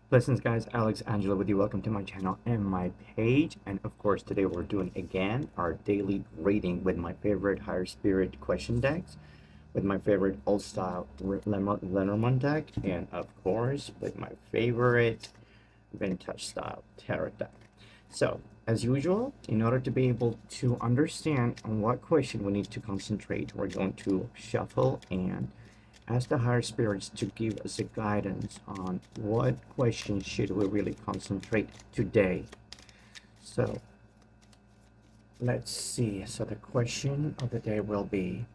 Blessings guys, Alex Angela with you. Welcome to my channel and my page. And of course today we're doing again our daily reading with my favorite higher spirit question decks, with my favorite old style Lenormand deck, and of course with my favorite vintage style tarot deck. So as usual, in order to be able to understand on what question we need to concentrate, we're going to shuffle and ask the higher spirits to give us a guidance on what questions should we really concentrate today. So let's see. So the question of the day will be,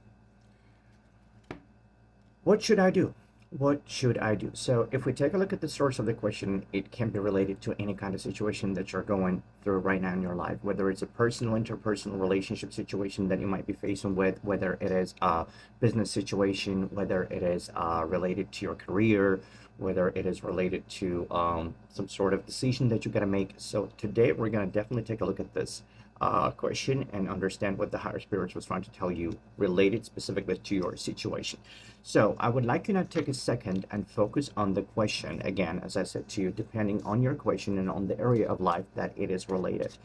what should I do? What should I do? So if we take a look at the source of the question, it can be related to any kind of situation that you're going through right now in your life, whether it's a personal, interpersonal relationship situation that you might be facing with, whether it is a business situation, whether it is related to your career, whether it is related to some sort of decision that you got to make. So today we're going to definitely take a look at this question and understand what the higher spirits was trying to tell you related specifically to your situation. So I would like you to take a second and focus on the question again, as I said to you, depending on your question and on the area of life that it is related.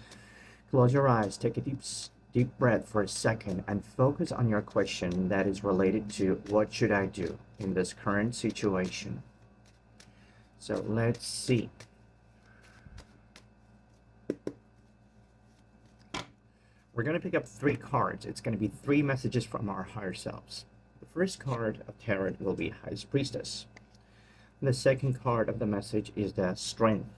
Close your eyes, take a deep breath for a second and focus on your question that is related to what should I do in this current situation. So let's see. We're going to pick up 3 cards. It's going to be 3 messages from our higher selves. The first card of tarot will be High Priestess. The second card of the message is the Strength.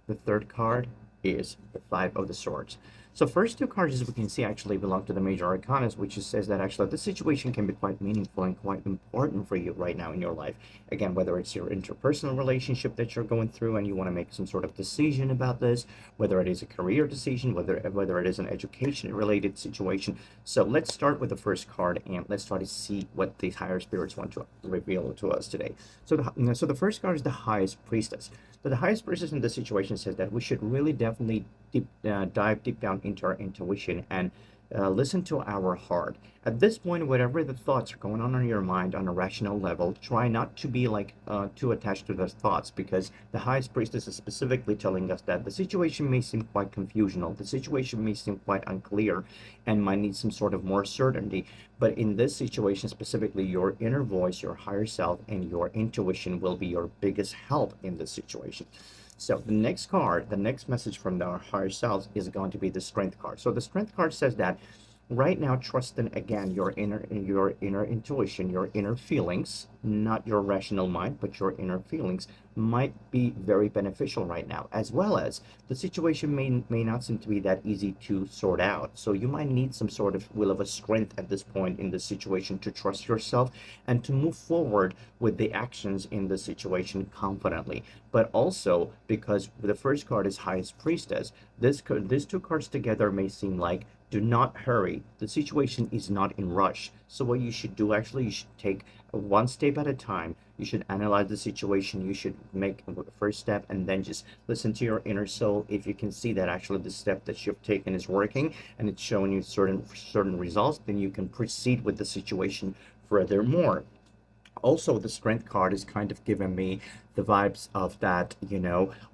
The third card is the Five of the Swords. So first 2 cards, as we can see, actually belong to the major arcanas, which says that actually this situation can be quite meaningful and quite important for you right now in your life. Again, whether it's your interpersonal relationship that you're going through and you want to make some sort of decision about this, whether it is a career decision, whether it is an education related situation. So let's start with the first card and let's try to see what these higher spirits want to reveal to us today. So the first card is the Highest Priestess. So the Highest Priestess in this situation says that we should really definitely dive deep down into our intuition and listen to our heart. At this point, whatever the thoughts are going on in your mind on a rational level, try not to be like too attached to those thoughts, because the Highest Priestess is specifically telling us that the situation may seem quite confusional, the situation may seem quite unclear, and might need some sort of more certainty. But in this situation specifically, your inner voice, your higher self, and your intuition will be your biggest help in this situation. So the next card, the next message from our higher selves is going to be the Strength card. So the Strength card says that right now, trust in, again, your inner intuition, your inner feelings, not your rational mind, but your inner feelings might be very beneficial right now, as well as the situation may not seem to be that easy to sort out. So you might need some sort of will of a strength at this point in the situation to trust yourself and to move forward with the actions in the situation confidently. But also, because the first card is Highest Priestess, these 2 cards together may seem like, do not hurry. The situation is not in rush. So what you should do, actually, you should take 1 step at a time. You should analyze the situation. You should make a first step and then just listen to your inner soul. If you can see that actually the step that you've taken is working and it's showing you certain results, then you can proceed with the situation furthermore. Also, the Strength card is kind of giving me the vibes of that,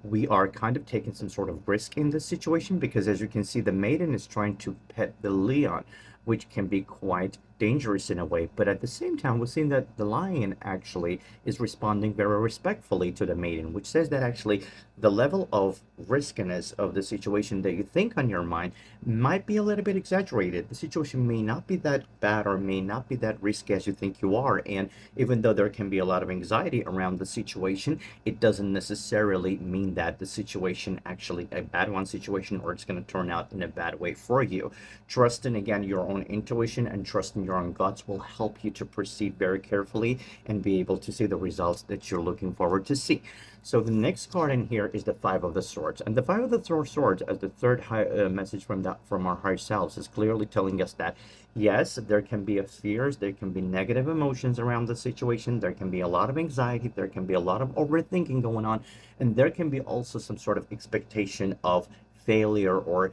we are kind of taking some sort of risk in this situation, because as you can see, the Maiden is trying to pet the Leon, which can be quite dangerous in a way. But at the same time, we're seeing that the Lion actually is responding very respectfully to the Maiden, which says that actually the level of riskiness of the situation that you think on your mind might be a little bit exaggerated. The situation may not be that bad or may not be that risky as you think you are. And even though there can be a lot of anxiety around the situation, it doesn't necessarily mean that the situation actually a bad one situation, or it's going to turn out in a bad way for you. Trusting again your own intuition and trusting your own guts will help you to proceed very carefully and be able to see the results that you're looking forward to see. So the next card in here is the Five of the Swords, and the Five of the Swords, as the third message from our higher selves, is clearly telling us that yes, there can be fears, there can be negative emotions around the situation, there can be a lot of anxiety, there can be a lot of overthinking going on, and there can be also some sort of expectation of failure or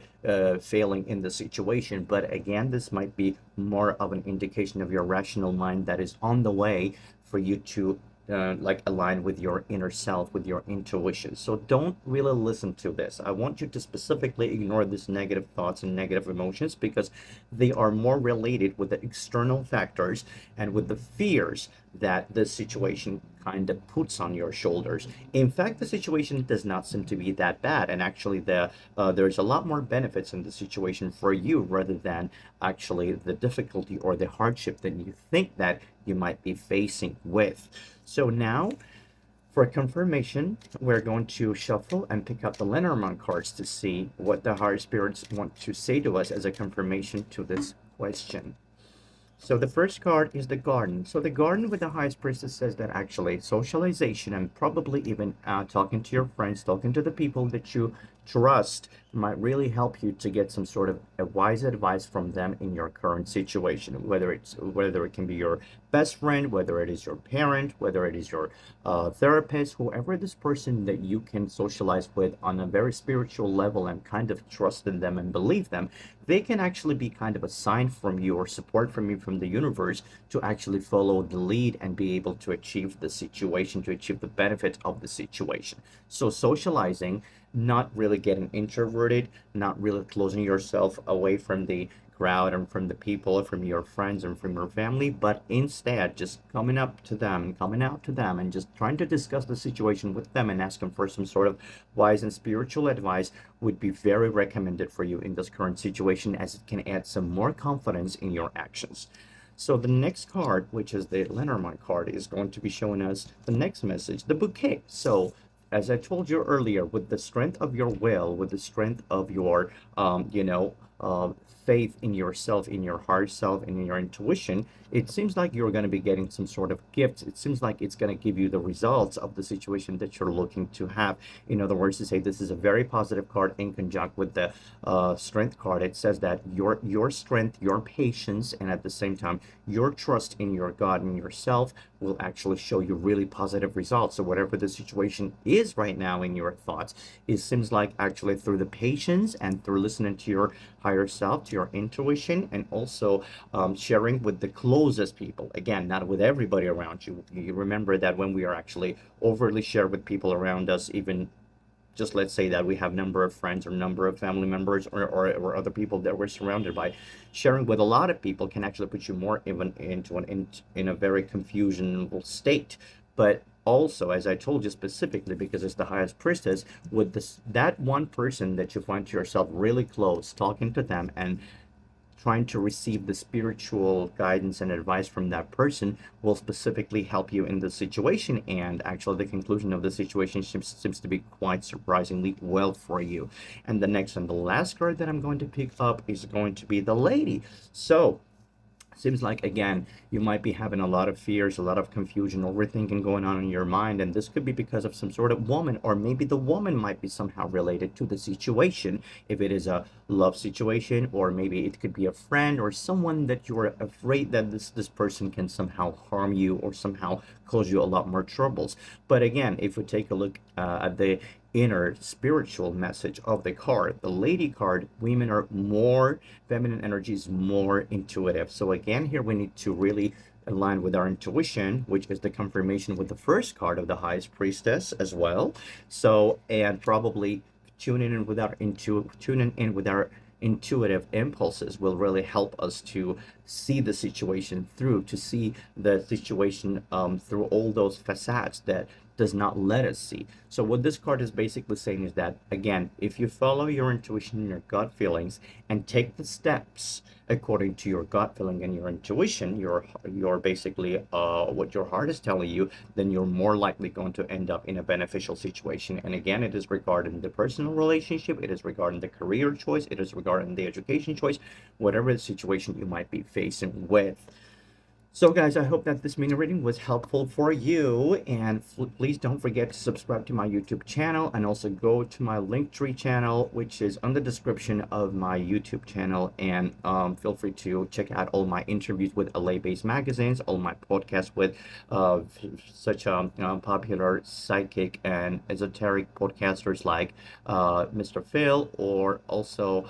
failing in the situation. But again, this might be more of an indication of your rational mind that is on the way for you to like align with your inner self, with your intuition. So don't really listen to this. I want you to specifically ignore these negative thoughts and negative emotions because they are more related with the external factors and with the fears that this situation kind of puts on your shoulders. In fact, the situation does not seem to be that bad, and actually, there's a lot more benefits in the situation for you rather than actually the difficulty or the hardship that you think that you might be facing with. So now, for confirmation, we're going to shuffle and pick up the Lenormand cards to see what the higher spirits want to say to us as a confirmation to this question. So the first card is the garden. So the garden with the highest priestess says that actually socialization and probably even talking to your friends, talking to the people that you trust might really help you to get some sort of a wise advice from them in your current situation, whether it can be your best friend, whether it is your parent, whether it is your therapist, whoever this person that you can socialize with on a very spiritual level and kind of trust in them and believe them. They can actually be kind of a sign from you or support from you from the universe to actually follow the lead and be able to achieve the situation, to achieve the benefit of the situation. So socializing, not really getting introverted, not really closing yourself away from the crowd and from the people, from your friends and from your family, but instead just coming up to them and coming out to them and just trying to discuss the situation with them and ask them for some sort of wise and spiritual advice would be very recommended for you in this current situation, as it can add some more confidence in your actions. So the next card, which is the Lenormand card, is going to be showing us the next message, the bouquet. So as I told you earlier, with the strength of your will, with the strength of your, faith in yourself, in your heart self, and in your intuition, it seems like you're going to be getting some sort of gift. It seems like it's going to give you the results of the situation that you're looking to have. In other words, to say this is a very positive card in conjunct with the strength card. It says that your strength, your patience, and at the same time, your trust in your God and yourself will actually show you really positive results. So whatever the situation is right now in your thoughts, it seems like actually through the patience and through listening to your higher self, to your intuition, and also sharing with the closest people. Again, not with everybody around you. You remember that when we are actually overly shared with people around us, even just let's say that we have number of friends or number of family members or other people that we're surrounded by, sharing with a lot of people can actually put you more even into in a very confusional state. But also, as I told you specifically, because it's the highest priestess, with this that one person that you find to yourself really close, talking to them and trying to receive the spiritual guidance and advice from that person will specifically help you in the situation. And actually, the conclusion of the situation seems to be quite surprisingly well for you. And the next and the last card that I'm going to pick up is going to be the lady. So seems like again you might be having a lot of fears, a lot of confusion, overthinking going on in your mind, and this could be because of some sort of woman, or maybe the woman might be somehow related to the situation if it is a love situation, or maybe it could be a friend or someone that you're afraid that this person can somehow harm you or somehow cause you a lot more troubles. But again, if we take a look at the inner spiritual message of the card, the lady card, women are more, feminine energy is more intuitive. So again, here we need to really align with our intuition, which is the confirmation with the first card of the highest priestess as well. So, and probably tuning in with our intuitive impulses will really help us to see the situation through, to see the situation through all those facades that does not let us see. So what this card is basically saying is that, again, if you follow your intuition and your gut feelings and take the steps according to your gut feeling and your intuition, you're basically what your heart is telling you, then you're more likely going to end up in a beneficial situation. And again, it is regarding the personal relationship, it is regarding the career choice, it is regarding the education choice, whatever the situation you might be facing with. So guys, I hope that this mini reading was helpful for you, and please don't forget to subscribe to my YouTube channel and also go to my Linktree channel, which is on the description of my YouTube channel, and feel free to check out all my interviews with LA-based magazines, all my podcasts with such popular psychic and esoteric podcasters like Mr. Phil or also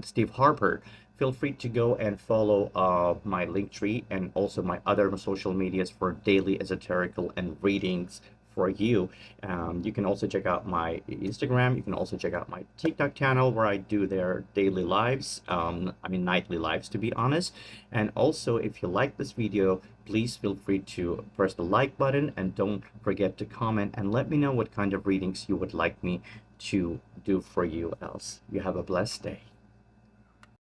Steve Harper. feel free to go and follow my link tree and also my other social medias for daily esoterical and readings for you. You can also check out my Instagram. You can also check out my TikTok channel where I do their daily lives, I mean nightly lives to be honest. And also, if you like this video, please feel free to press the like button and don't forget to comment and let me know what kind of readings you would like me to do for you else. You have a blessed day.